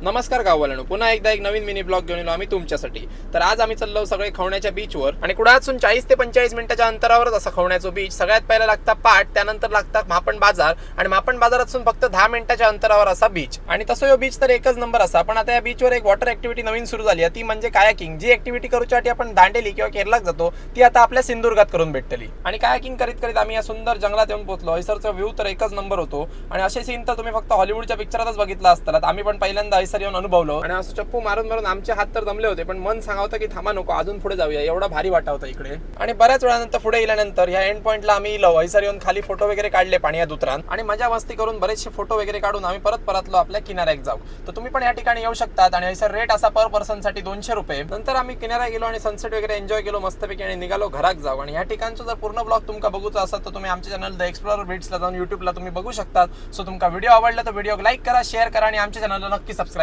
नमस्कार गाववाल्यांनो, पुन्हा एकदा एक नवीन मिनी ब्लॉग घेऊन आलो आम्ही तुमच्यासाठी. तर आज आम्ही चाललो सगळे खवण्याच्या बीचवर आणि कुडाळातून 40 ते 45 मिनिटाच्या अंतरावरच असा खवण्याचं बीच. सगळ्यात पहिला लागता पाट, त्यानंतर लागतात मापण बाजार आणि मापण बाजारातून फक्त 10 मिनिटाच्या अंतरावर असा बीच. आणि तसं यो बीच तर एकच नंबर असा. पण आता या बीचवर एक वॉटर ऍक्टिव्हिटी नवीन सुरू झाली आहे, ती म्हणजे कायाकिंग. जी ऍक्टिव्हिटी करूसाठी आपण दांडेली किंवा केरळात जातो ती आता आपल्या सिंधुदुर्गात करून भेटली. आणि कायाकिंग करीत करीत आम्ही या सुंदर जंगलात येऊन पोहोचलो. हैसरचा व्ह्यू तर एकच नंबर होतो आणि असे सीन तर तुम्ही फक्त हॉलिवूडच्या पिक्चरातच बघितला असतात. आम्ही पण पहिल्यांदा हैसर येऊन अनुभवलो आणि असं चप्पू मारून मारून आमचे हात तर दमले होते, पण मन सांगावतं की थांबा नको, अजून पुढे जाऊया, एवढा भारी वाटा होता इकडे. आणि बऱ्याच वेळानंतर पुढे गेल्यानंतर ह्या एंड पॉइंटला आम्ही हैसर येऊन खाली फोटो वगैरे काढले पाण्यात उतरान आणि मजा मस्ती करून बरेचसे फोटो वगैरे काढून आम्ही परतलो आपल्या किनाऱ्यात जाऊ. तर तुम्ही पण या ठिकाणी येऊ शकतात आणि हैसर रेट असा पर पर्सन साठी 200 रुपये. नंतर आम्ही किनाऱ्या गेलो आणि सनसेट वगैरे एन्जॉय केलो मस्तपैकी आणि निघालो घरात जाऊ. आणि या ठिकाणचं जर पूर्ण ब्लॉग तुमका बघूचा असेल तर तुम्ही आमच्या चॅनल द एक्सप्लोरर बीट्सला जाऊन युट्यूबला तुम्ही बघू शकता. सो तुमका व्हिडिओ आवडला तर व्हिडिओ लाईक करा, शेअर करा आणि आमच्या चॅनलला नक्की सबस्क्राईब